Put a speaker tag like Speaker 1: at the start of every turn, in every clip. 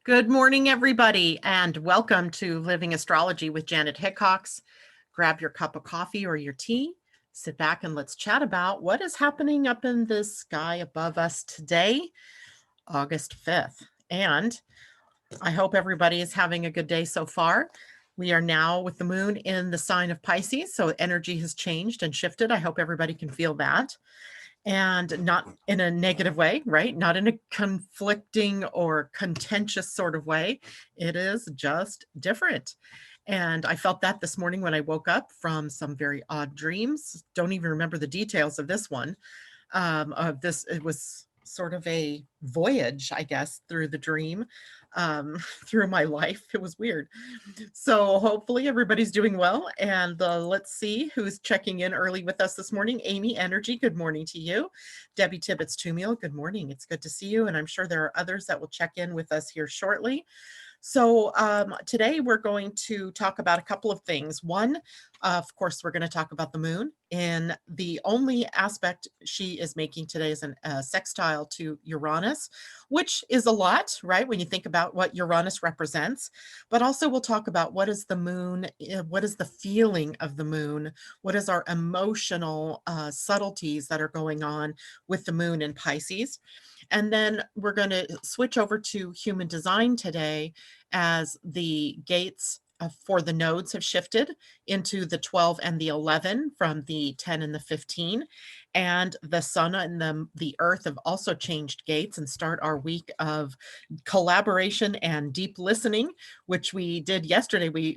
Speaker 1: Good morning, everybody, and welcome to Living Astrology with Janet Hickox. Grab your cup of coffee or your tea, sit back, and let's chat about what is happening up in the sky above us today, August 5th. And I hope everybody is having a good day so far. We are now with the moon in the sign of Pisces, so energy has changed and shifted. I hope everybody can feel that. And not in a negative way, right? Not in a conflicting or contentious sort of way. It is just different. And I felt that this morning when I woke up from some very odd dreams. Don't even remember the details of this one. It was sort of a voyage, I guess, through the dream, through my life. It was weird. So hopefully everybody's doing well. And let's see who's checking in early with us this morning. Amy Energy, good morning to you. Debbie Tibbetts Tumiel, good morning. It's good to see you. And I'm sure there are others that will check in with us here shortly. So today we're going to talk about a couple of things. One, of course, we're going to talk about the moon. And the only aspect she is making today is a sextile to Uranus, which is a lot, right? When you think about what Uranus represents. But also we'll talk about what is the moon, what is the feeling of the moon, what is our emotional subtleties that are going on with the moon in Pisces. And then we're going to switch over to human design today as the gates for the nodes have shifted into the 12 and the 11 from the 10 and the 15. And the sun and the earth have also changed gates and start our week of collaboration and deep listening, which we did yesterday.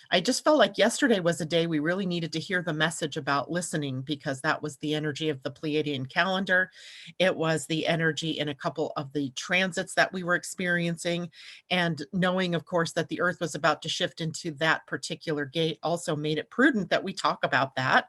Speaker 1: I just felt like yesterday was a day we really needed to hear the message about listening, because that was the energy of the Pleiadian calendar. It was the energy in a couple of the transits that we were experiencing. And knowing, of course, that the earth was about to shift into that particular gate also made it prudent that we talk about that.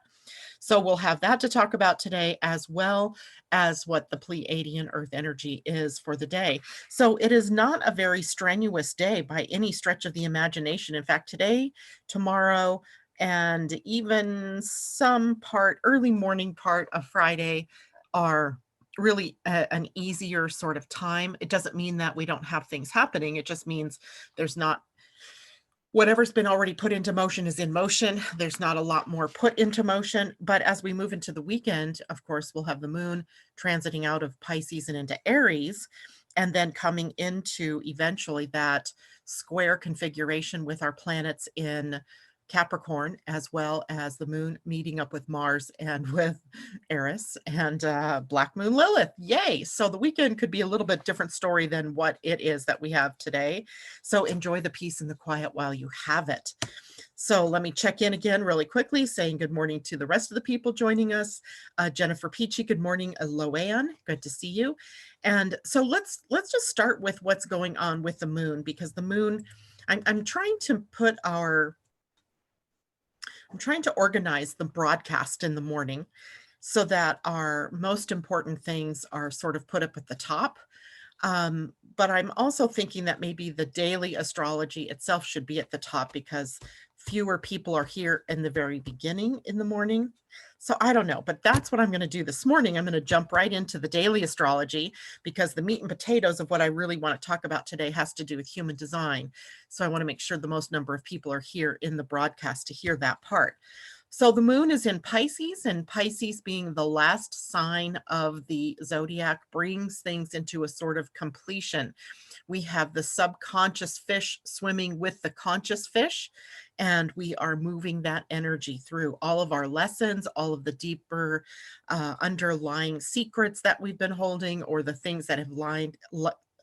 Speaker 1: So we'll have that to talk about today, as well as what the Pleiadian earth energy is for the day. So it is not a very strenuous day by any stretch of the imagination. In fact, today, tomorrow, and even some early morning part of Friday are really an easier sort of time. It doesn't mean that we don't have things happening. It just means there's not whatever's been already put into motion is in motion. There's not a lot more put into motion. But as we move into the weekend, of course, we'll have the moon transiting out of Pisces and into Aries, and then coming into eventually that square configuration with our planets in Capricorn, as well as the moon meeting up with Mars and with Eris and Black Moon Lilith. Yay! So the weekend could be a little bit different story than what it is that we have today. So enjoy the peace and the quiet while you have it. So let me check in again really quickly, saying good morning to the rest of the people joining us. Jennifer Peachy, good morning. Loanne, good to see you. And so let's just start with what's going on with the moon, because the moon, I'm trying to organize the broadcast in the morning so that our most important things are sort of put up at the top. But I'm also thinking that maybe the daily astrology itself should be at the top, because fewer people are here in the very beginning in the morning. So I don't know, but that's what I'm going to do this morning. I'm going to jump right into the daily astrology, because the meat and potatoes of what I really want to talk about today has to do with human design. So I want to make sure the most number of people are here in the broadcast to hear that part. So the moon is in Pisces, and Pisces, being the last sign of the zodiac, brings things into a sort of completion. We have the subconscious fish swimming with the conscious fish, and we are moving that energy through all of our lessons, all of the deeper underlying secrets that we've been holding, or the things that have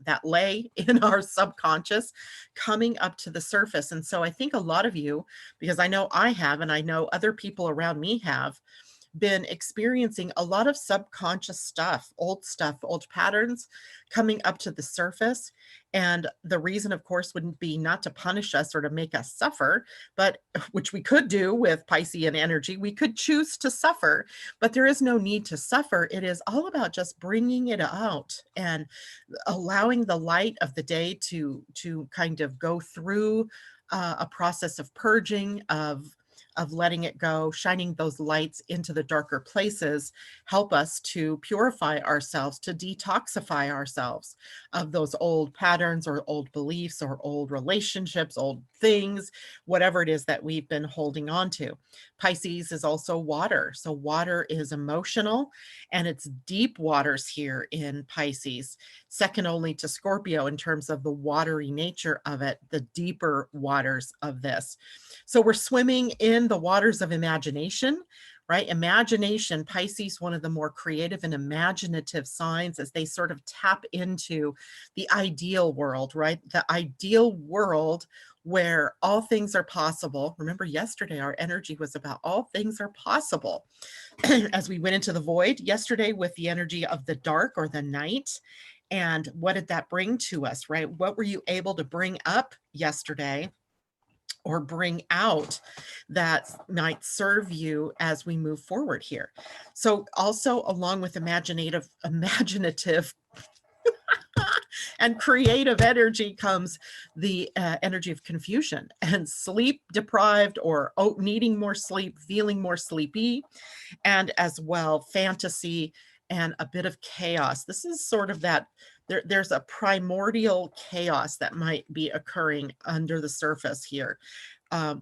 Speaker 1: that lay in our subconscious, coming up to the surface. And so I think a lot of you, because I know I have, and I know other people around me have, been experiencing a lot of subconscious stuff, old patterns coming up to the surface. And the reason, of course, wouldn't be not to punish us or to make us suffer, but which we could do with Piscean energy. We could choose to suffer, but there is no need to suffer. It is all about just bringing it out and allowing the light of the day to kind of go through a process of purging, of of letting it go, shining those lights into the darker places, help us to purify ourselves, to detoxify ourselves of those old patterns or old beliefs or old relationships, old things, whatever it is that we've been holding on to. Pisces is also water. So water is emotional, and it's deep waters here in Pisces, second only to Scorpio in terms of the watery nature of it, the deeper waters of this. So we're swimming in the waters of imagination, right? Imagination, Pisces, one of the more creative and imaginative signs as they sort of tap into the ideal world, right? The ideal world where all things are possible. Remember, yesterday our energy was about all things are possible. As we went into the void yesterday with the energy of the dark or the night. And what did that bring to us, right? What were you able to bring up yesterday or bring out that might serve you as we move forward here? So also along with imaginative and creative energy comes the energy of confusion and sleep deprived or needing more sleep, feeling more sleepy, and as well fantasy and a bit of chaos. This is sort of that there's a primordial chaos that might be occurring under the surface here,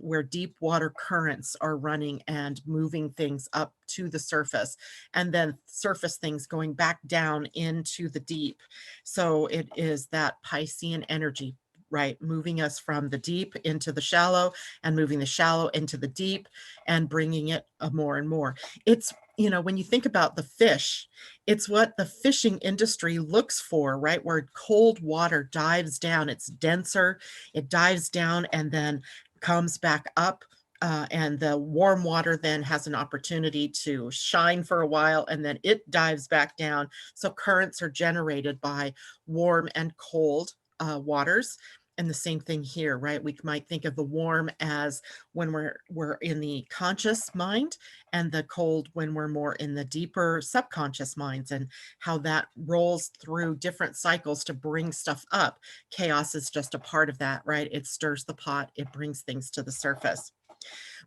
Speaker 1: where deep water currents are running and moving things up to the surface, and then surface things going back down into the deep. So it is that Piscean energy, right? Moving us from the deep into the shallow and moving the shallow into the deep and bringing it more and more. It's, when you think about the fish, it's what the fishing industry looks for, right? Where cold water dives down, it's denser, it dives down and then comes back up. And the warm water then has an opportunity to shine for a while and then it dives back down. So currents are generated by warm and cold waters. And the same thing here, right? We might think of the warm as when we're in the conscious mind, and the cold when we're more in the deeper subconscious minds, and how that rolls through different cycles to bring stuff up. Chaos is just a part of that, right? It stirs the pot, it brings things to the surface.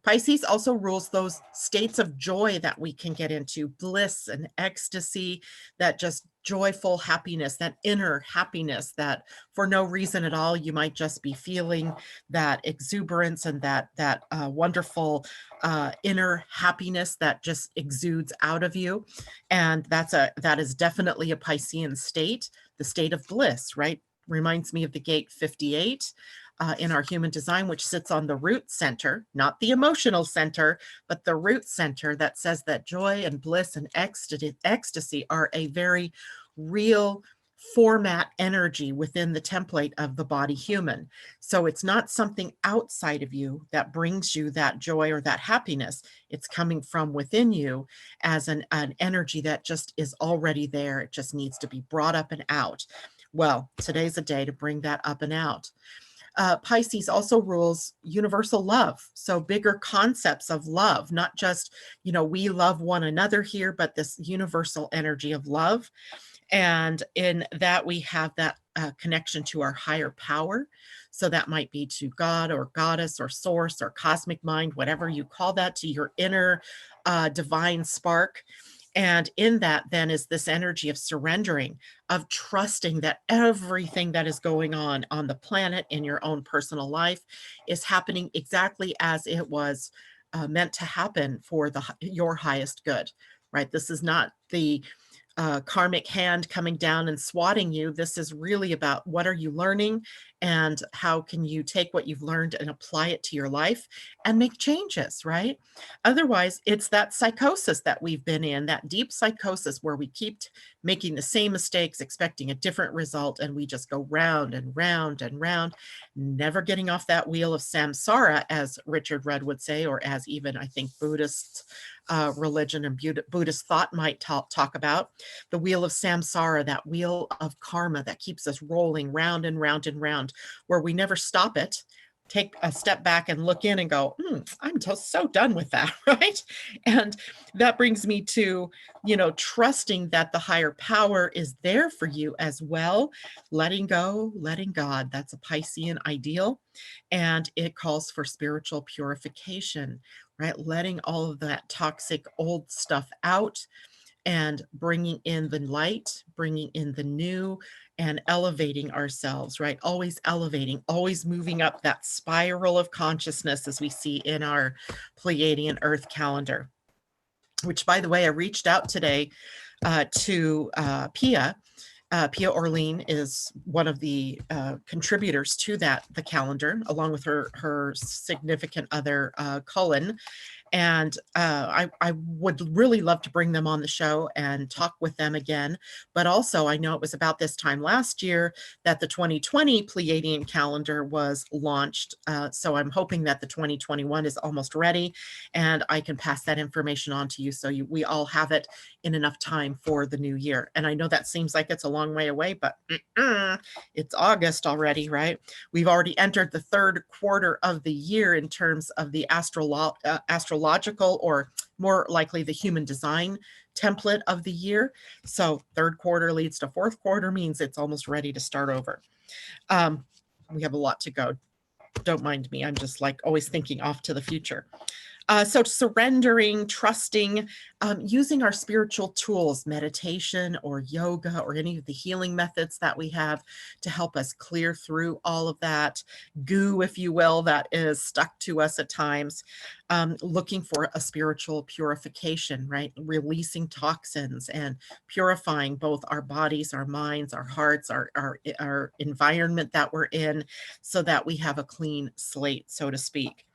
Speaker 1: Pisces also rules those states of joy that we can get into, bliss and ecstasy, that just joyful happiness, that inner happiness that for no reason at all, you might just be feeling that exuberance and that wonderful inner happiness that just exudes out of you. And that is definitely a Piscean state, the state of bliss, right? Reminds me of the gate 58 in our human design, which sits on the root center, not the emotional center, but the root center, that says that joy and bliss and ecstasy are a very real format energy within the template of the body human. So it's not something outside of you that brings you that joy or that happiness. It's coming from within you as an energy that just is already there. It just needs to be brought up and out. Well, today's a day to bring that up and out. Pisces also rules universal love. So bigger concepts of love, not just, we love one another here, but this universal energy of love. And in that, we have that connection to our higher power. So that might be to God or goddess or source or cosmic mind, whatever you call that, to your inner divine spark. And in that then is this energy of surrendering, of trusting that everything that is going on the planet, in your own personal life, is happening exactly as it was meant to happen for your highest good, right? This is not the karmic hand coming down and swatting you. This is really about what are you learning and how can you take what you've learned and apply it to your life and make changes, right? Otherwise, it's that psychosis that we've been in, that deep psychosis where we keep making the same mistakes, expecting a different result, and we just go round and round and round, never getting off that wheel of samsara, as Richard Rudd would say, or as even I think Buddhist religion and Buddhist thought might talk about. The wheel of samsara, that wheel of karma that keeps us rolling round and round and round, where we never stop it take a step back and look in and go, I'm so done with that, right? And that brings me to, trusting that the higher power is there for you as well. Letting go, letting God. That's a Piscean ideal. And it calls for spiritual purification, right? Letting all of that toxic old stuff out and bringing in the light, bringing in the new, and elevating ourselves, right? Always elevating, always moving up that spiral of consciousness as we see in our Pleiadian Earth calendar, which, by the way, I reached out today to Pia. Pia Orlean is one of the contributors to the calendar, along with her significant other, Cullen. And I would really love to bring them on the show and talk with them again. But also, I know it was about this time last year that the 2020 Pleiadian calendar was launched. So I'm hoping that the 2021 is almost ready and I can pass that information on to you so we all have it in enough time for the new year. And I know that seems like it's a long way away, but it's August already, right? We've already entered the third quarter of the year in terms of the astrological, or more likely the human design template of the year. So third quarter leads to fourth quarter, means it's almost ready to start over. We have a lot to go. Don't mind me. I'm just like always thinking off to the future. So surrendering, trusting, using our spiritual tools, meditation or yoga or any of the healing methods that we have to help us clear through all of that goo, if you will, that is stuck to us at times. Looking for a spiritual purification, right? Releasing toxins and purifying both our bodies, our minds, our hearts, our environment that we're in, so that we have a clean slate, so to speak.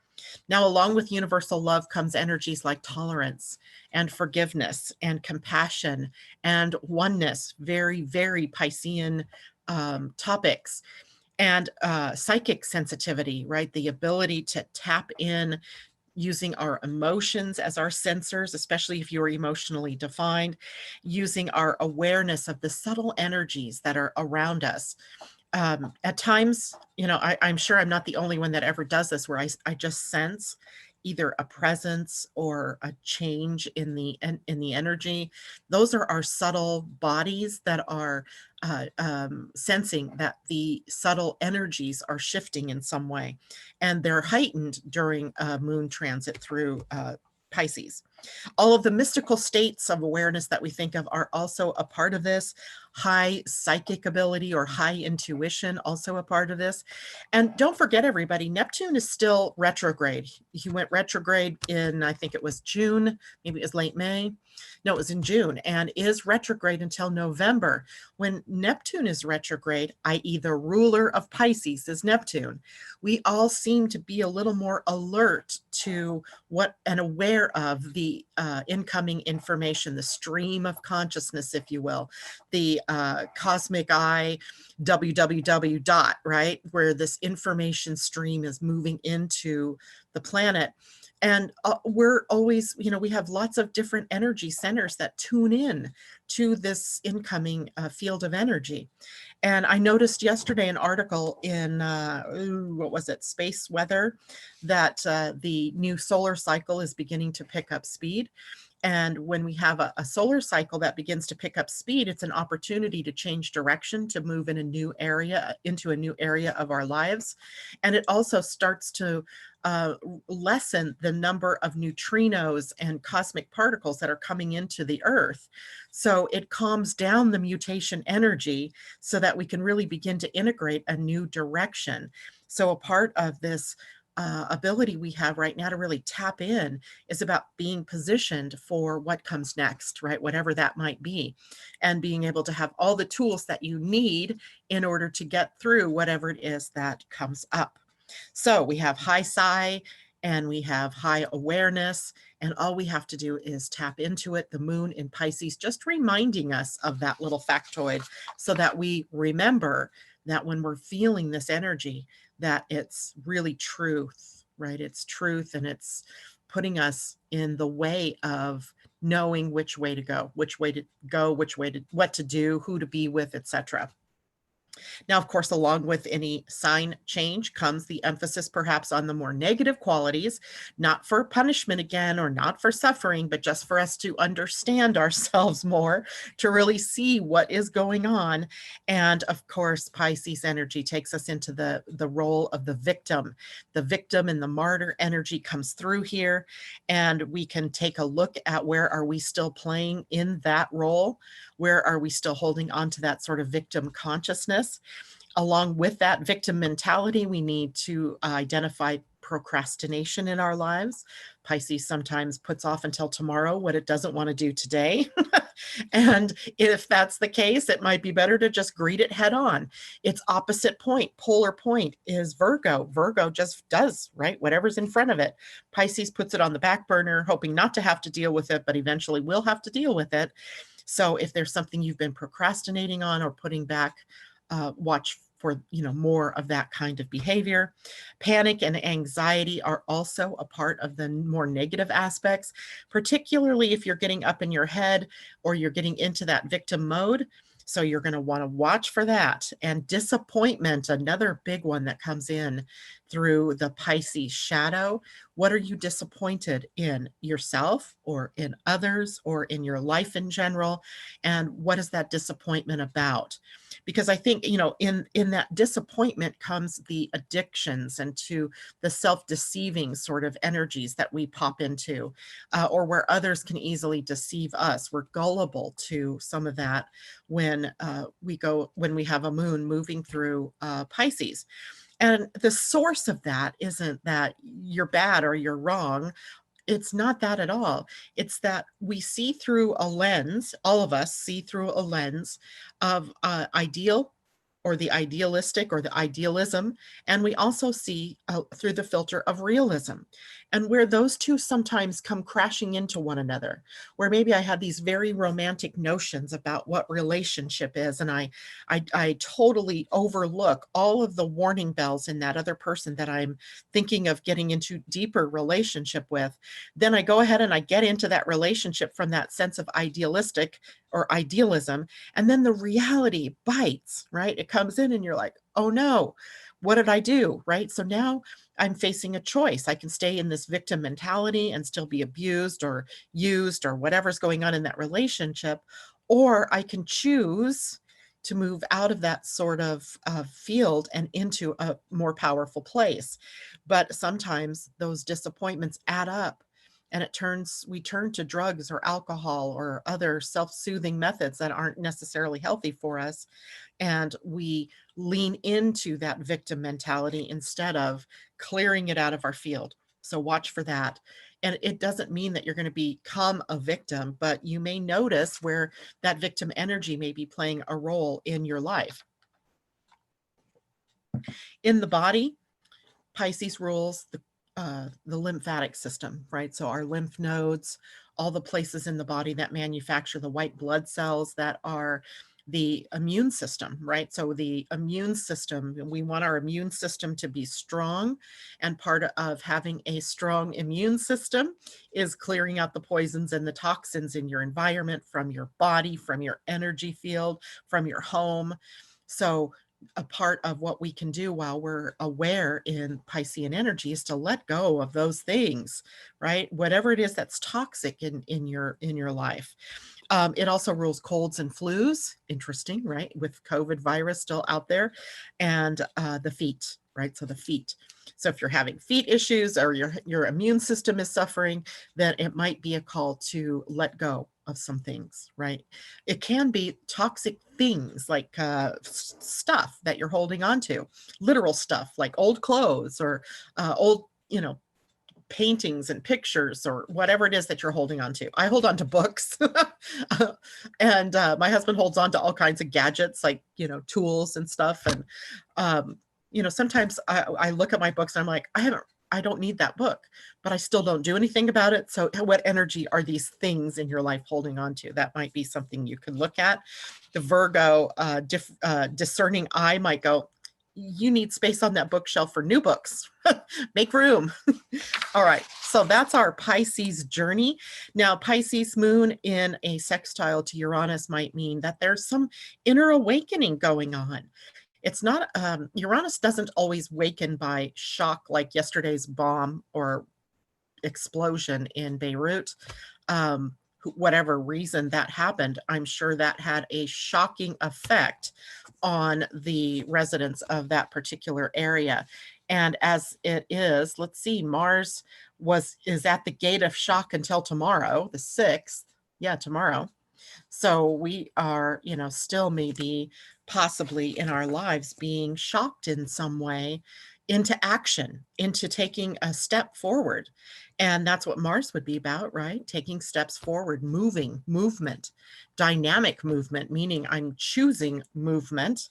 Speaker 1: Now, along with universal love comes energies like tolerance and forgiveness and compassion and oneness, very, very Piscean topics, and psychic sensitivity, right? The ability to tap in using our emotions as our sensors, especially if you're emotionally defined, using our awareness of the subtle energies that are around us. At times, I'm sure I'm not the only one that ever does this, where I just sense either a presence or a change in the energy. Those are our subtle bodies that are sensing that the subtle energies are shifting in some way, and they're heightened during moon transit through Pisces. All of the mystical states of awareness that we think of are also a part of this. High psychic ability or high intuition, also a part of this. And don't forget, everybody, Neptune is still retrograde. He went retrograde in, I think it was June, maybe it was late May. No, it was in June, and is retrograde until November. When Neptune is retrograde, i.e. the ruler of Pisces is Neptune, we all seem to be a little more alert to what and aware of the incoming information, the stream of consciousness, if you will, the cosmic eye, www dot, right, where this information stream is moving into the planet. And we're always, we have lots of different energy centers that tune in to this incoming field of energy. And I noticed yesterday an article in, what was it, Space Weather, that the new solar cycle is beginning to pick up speed. And when we have a solar cycle that begins to pick up speed, it's an opportunity to change direction, to move in a new area, into a new area of our lives. And it also starts to lessen the number of neutrinos and cosmic particles that are coming into the Earth. So it calms down the mutation energy so that we can really begin to integrate a new direction. So a part of this ability we have right now to really tap in is about being positioned for what comes next, right? Whatever that might be, and being able to have all the tools that you need in order to get through whatever it is that comes up. So we have high psi and we have high awareness, and all we have to do is tap into it. The moon in Pisces, just reminding us of that little factoid so that we remember that when we're feeling this energy, that it's really truth, right? It's truth, and it's putting us in the way of knowing which way to go, what to do, who to be with, etc. Now, of course, along with any sign change comes the emphasis perhaps on the more negative qualities, not for punishment again or not for suffering, but just for us to understand ourselves more, to really see what is going on. And of course, Pisces energy takes us into the role of the victim. The victim and the martyr energy comes through here, and we can take a look at where are we still playing in that role? Where are we still holding on to that sort of victim consciousness? Along with that victim mentality, we need to identify procrastination in our lives. Pisces sometimes puts off until tomorrow what it doesn't want to do today. And if that's the case, it might be better to just greet it head on. Its opposite point, polar point, is Virgo. Virgo just does, right? Whatever's in front of it. Pisces puts it on the back burner, hoping not to have to deal with it, but eventually will have to deal with it. So if there's something you've been procrastinating on or putting back, watch for more of that kind of behavior. Panic and anxiety are also a part of the more negative aspects, particularly if you're getting up in your head or you're getting into that victim mode. So you're going to want to watch for that. And disappointment, another big one that comes in through the Pisces shadow. What are you disappointed in yourself or in others or in your life in general? And what is that disappointment about? Because I think, in that disappointment comes the addictions and to the self-deceiving sort of energies that we pop into, or where others can easily deceive us. We're gullible to some of that when we have a moon moving through Pisces. And the source of that isn't that you're bad or you're wrong. It's not that at all. It's that we see through a lens, all of us see through a lens of ideal or the idealistic or the idealism. And we also see through the filter of realism. And where those two sometimes come crashing into one another, where maybe I had these very romantic notions about what relationship is, and I totally overlook all of the warning bells in that other person that I'm thinking of getting into deeper relationship with. Then I go ahead and I get into that relationship from that sense of idealistic or idealism. And then the reality bites, right? It comes in and you're like, oh no, what did I do? Right? So now I'm facing a choice. I can stay in this victim mentality and still be abused or used or whatever's going on in that relationship, or I can choose to move out of that sort of field and into a more powerful place. But sometimes those disappointments add up, and we turn to drugs or alcohol or other self-soothing methods that aren't necessarily healthy for us. And we lean into that victim mentality instead of clearing it out of our field. So watch for that. And it doesn't mean that you're going to become a victim, but you may notice where that victim energy may be playing a role in your life. In the body, Pisces rules the lymphatic system, right? So our lymph nodes, all the places in the body that manufacture the white blood cells that are the immune system, right? So the immune system, we want our immune system to be strong. And part of having a strong immune system is clearing out the poisons and the toxins in your environment, from your body, from your energy field, from your home. So a part of what we can do while we're aware in Piscean energy is to let go of those things, right? Whatever it is that's toxic in your life. It also rules colds and flus. Interesting, right? With COVID virus still out there, and the feet, right? So the feet. So if you're having feet issues or your immune system is suffering, then it might be a call to let go of some things, right? It can be toxic things like stuff that you're holding on to, literal stuff like old clothes or old, paintings and pictures or whatever it is that you're holding on to. I hold on to books and my husband holds on to all kinds of gadgets like, tools and stuff. And, sometimes I look at my books and I'm like, I don't need that book, but I still don't do anything about it. So what energy are these things in your life holding on to? That might be something you can look at. The Virgo discerning eye might go, you need space on that bookshelf for new books. Make room. All right. So that's our Pisces journey. Now, Pisces moon in a sextile to Uranus might mean that there's some inner awakening going on. It's not, Uranus doesn't always waken by shock like yesterday's bomb or explosion in Beirut. Whatever reason that happened, I'm sure that had a shocking effect on the residents of that particular area. And as it is, let's see, Mars is at the gate of shock until tomorrow, the 6th. Yeah, tomorrow. So we are, still maybe possibly in our lives being shocked in some way into action, into taking a step forward. And that's what Mars would be about, right? Taking steps forward, movement, dynamic movement, meaning I'm choosing movement,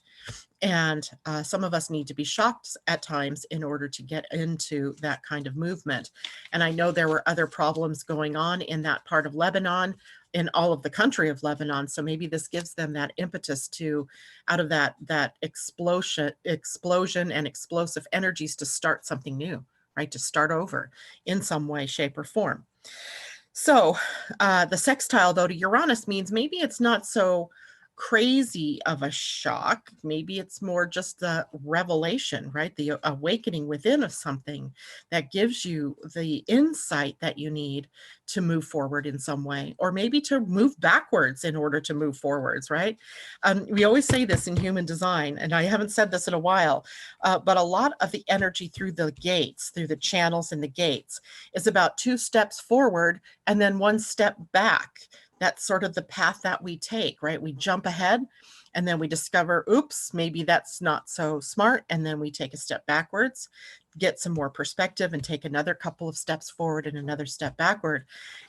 Speaker 1: and some of us need to be shocked at times in order to get into that kind of movement. And I know there were other problems going on in that part of Lebanon, in all of the country of Lebanon. So maybe this gives them that impetus to, out of that explosion and explosive energies, to start something new, right? To start over in some way, shape, or form. So the sextile, though, to Uranus means maybe it's not so crazy of a shock. Maybe it's more just the revelation, right? The awakening within of something that gives you the insight that you need to move forward in some way, or maybe to move backwards in order to move forwards, right? We always say this in human design, and I haven't said this in a while, but a lot of the energy through the gates, through the channels and the gates, is about 2 steps forward and then 1 step back. That's sort of the path that we take, right? We jump ahead and then we discover, oops, maybe that's not so smart. And then we take a step backwards, get some more perspective, and take another couple of steps forward and another step backward.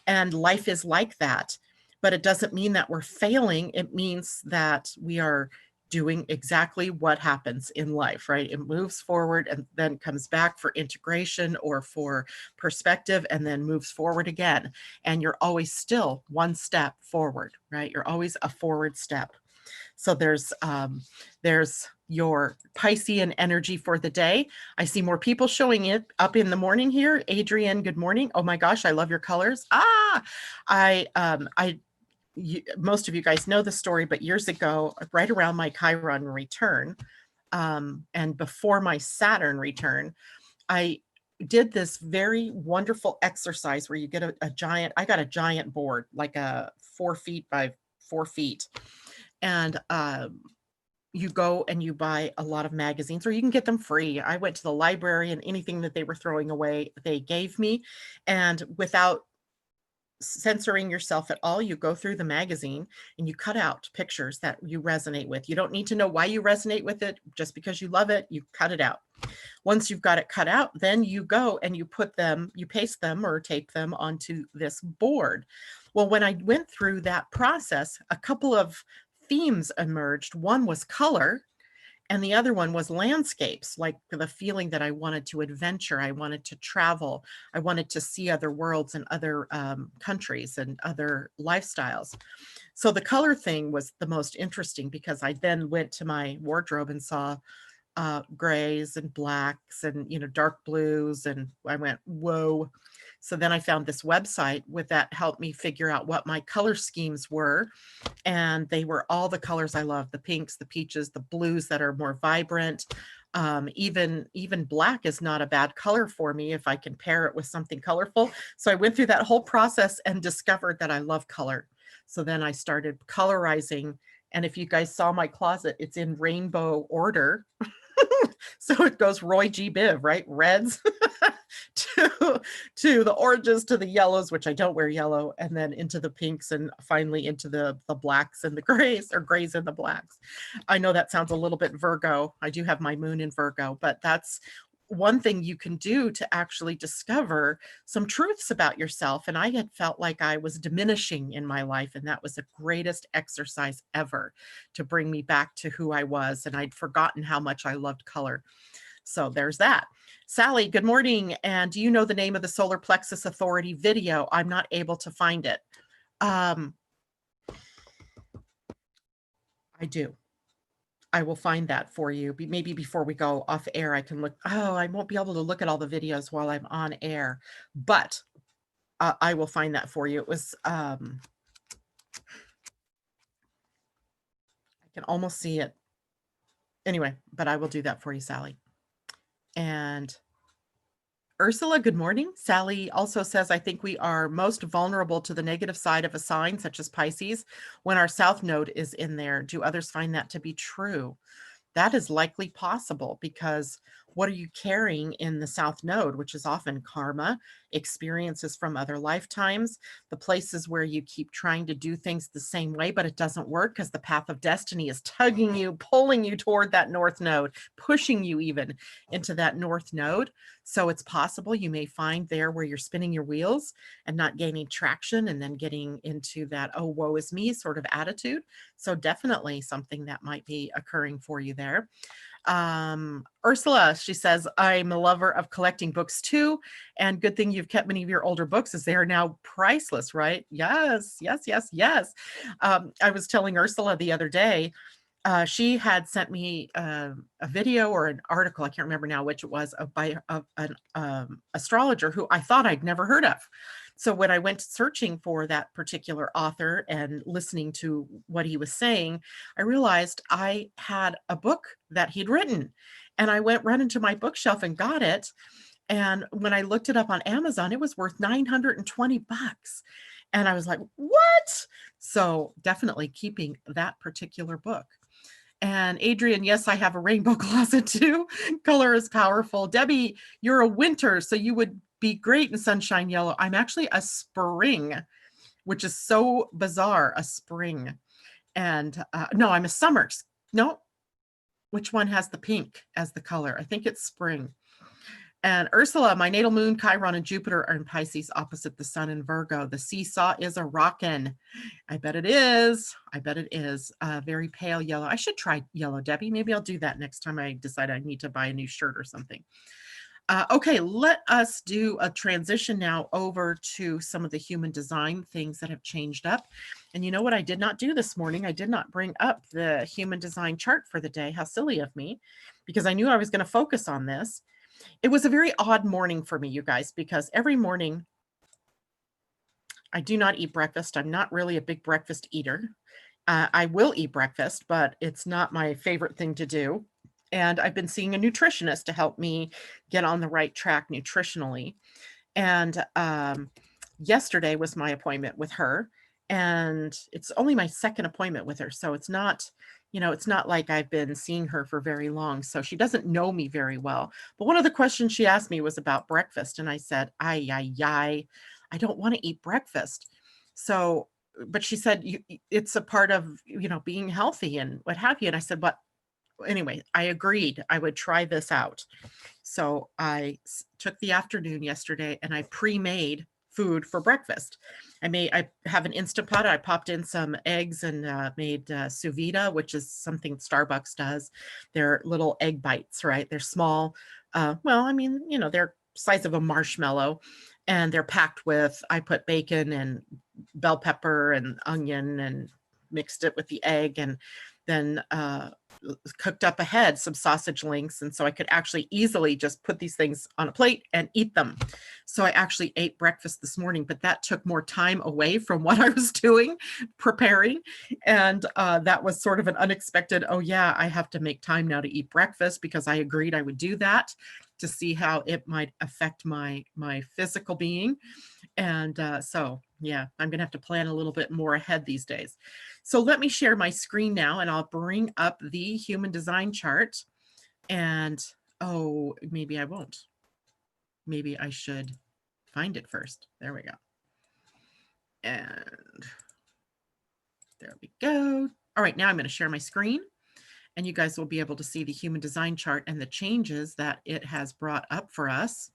Speaker 1: And life is like that. But it doesn't mean that we're failing. It means that we are doing exactly what happens in life, right? It moves forward and then comes back for integration or for perspective, and then moves forward again. And you're always still 1 step forward, right? You're always a forward step. So there's your Piscean energy for the day. I see more people showing it up in the morning here. Adrienne, good morning. Oh my gosh, I love your colors. Most of you guys know the story, but years ago, right around my Chiron return, and before my Saturn return, I did this very wonderful exercise where you get a giant, I got a giant board, like a 4 feet by 4 feet. And you go and you buy a lot of magazines, or you can get them free. I went to the library, and anything that they were throwing away, they gave me. And without censoring yourself at all, you go through the magazine and you cut out pictures that you resonate with. You don't need to know why you resonate with it. Just because you love it, you cut it out. Once you've got it cut out, then you go and you paste them or tape them onto this board. Well, when I went through that process, a couple of themes emerged. One was color, and the other one was landscapes, like the feeling that I wanted to adventure, I wanted to travel, I wanted to see other worlds and other countries and other lifestyles. So the color thing was the most interesting, because I then went to my wardrobe and saw grays and blacks and dark blues, and I went, whoa. So then I found this website that helped me figure out what my color schemes were, and they were all the colors I love: the pinks, the peaches, the blues that are more vibrant. Even black is not a bad color for me if I can pair it with something colorful. So I went through that whole process and discovered that I love color. So then I started colorizing, and if you guys saw my closet, it's in rainbow order. So it goes Roy G. Biv, right? Reds to the oranges, to the yellows, which I don't wear yellow, and then into the pinks, and finally into the blacks and the grays, or grays and the blacks. I know that sounds a little bit Virgo. I do have my moon in Virgo, but that's one thing you can do to actually discover some truths about yourself. And I had felt like I was diminishing in my life, and that was the greatest exercise ever to bring me back to who I was. And I'd forgotten how much I loved color. So there's that. Sally, good morning. And do you know the name of the Solar Plexus Authority video? I'm not able to find it. I do. I will find that for you. Maybe before we go off air, I can look. Oh, I won't be able to look at all the videos while I'm on air, but I will find that for you. It was, I can almost see it. Anyway, but I will do that for you, Sally. And Ursula, good morning. Sally also says, I think we are most vulnerable to the negative side of a sign, such as Pisces, when our south node is in there. Do others find that to be true? That is likely possible because what are you carrying in the South Node, which is often karma, experiences from other lifetimes, the places where you keep trying to do things the same way, but it doesn't work because the path of destiny is tugging you, pulling you toward that North Node, pushing you even into that North Node. So it's possible you may find there where you're spinning your wheels and not gaining traction and then getting into that, oh, woe is me sort of attitude. So definitely something that might be occurring for you there. Ursula, she says, I'm a lover of collecting books too. And good thing you've kept many of your older books as they are now priceless, right? Yes, yes, yes, yes. I was telling Ursula the other day, she had sent me a video or an article, I can't remember now which it was, by an astrologer who I thought I'd never heard of. So when I went searching for that particular author and listening to what he was saying, I realized I had a book that he'd written. And I went run into my bookshelf and got it. And when I looked it up on Amazon, it was worth $920. And I was like, what? So definitely keeping that particular book. And Adrian, yes, I have a rainbow closet too. Color is powerful. Debbie, you're a winter, so you would be great in sunshine yellow. I'm actually a spring, which is so bizarre, a spring. And no, I'm a summer. No, which one has the pink as the color? I think it's spring. And Ursula, my natal moon, Chiron, and Jupiter are in Pisces opposite the sun in Virgo. The seesaw is a rockin'. I bet it is. I bet it is. Very pale yellow. I should try yellow, Debbie. Maybe I'll do that next time I decide I need to buy a new shirt or something. Okay, let us do a transition now over to some of the human design things that have changed up. And you know what I did not do this morning? I did not bring up the human design chart for the day. How silly of me, because I knew I was going to focus on this. It was a very odd morning for me, you guys, because every morning I do not eat breakfast. I'm not really a big breakfast eater. I will eat breakfast, but it's not my favorite thing to do. And I've been seeing a nutritionist to help me get on the right track nutritionally. And yesterday was my appointment with her. And it's only my second appointment with her. So it's not, it's not like I've been seeing her for very long. So she doesn't know me very well. But one of the questions she asked me was about breakfast. And I said, I don't want to eat breakfast. So, but she said, it's a part of, being healthy and what have you. And I said, but anyway, I agreed I would try this out. So I took the afternoon yesterday and I pre-made food for breakfast. I have an Instant Pot. I popped in some eggs and made sous vide, which is something Starbucks does. They're little egg bites, right? They're small. They're size of a marshmallow, and they're packed with, I put bacon and bell pepper and onion and mixed it with the egg, and then cooked up ahead some sausage links. And so I could actually easily just put these things on a plate and eat them. So I actually ate breakfast this morning, but that took more time away from what I was doing, preparing. And that was sort of an unexpected, oh yeah, I have to make time now to eat breakfast, because I agreed I would do that to see how it might affect my physical being. And so, yeah, I'm going to have to plan a little bit more ahead these days. So let me share my screen now, and I'll bring up the human design chart. And, oh, maybe I won't. Maybe I should find it first. There we go. And there we go. All right, now I'm going to share my screen, and you guys will be able to see the human design chart and the changes that it has brought up for us.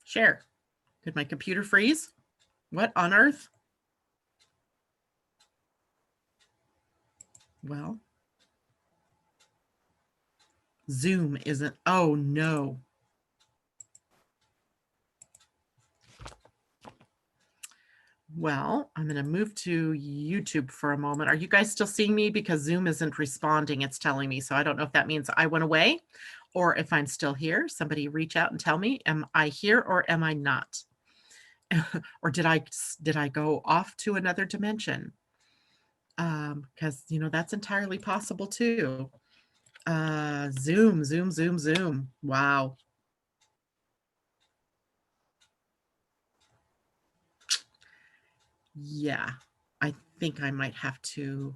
Speaker 1: Share. Did my computer freeze? What on earth? Well, Zoom isn't. Oh, no. Well, I'm going to move to YouTube for a moment. Are you guys still seeing me? Because Zoom isn't responding, it's telling me. So I don't know if that means I went away or if I'm still here. Somebody reach out and tell me, am I here or am I not? Or did I go off to another dimension? because that's entirely possible too. Zoom, zoom, zoom, zoom. Wow. Yeah, I think I might have to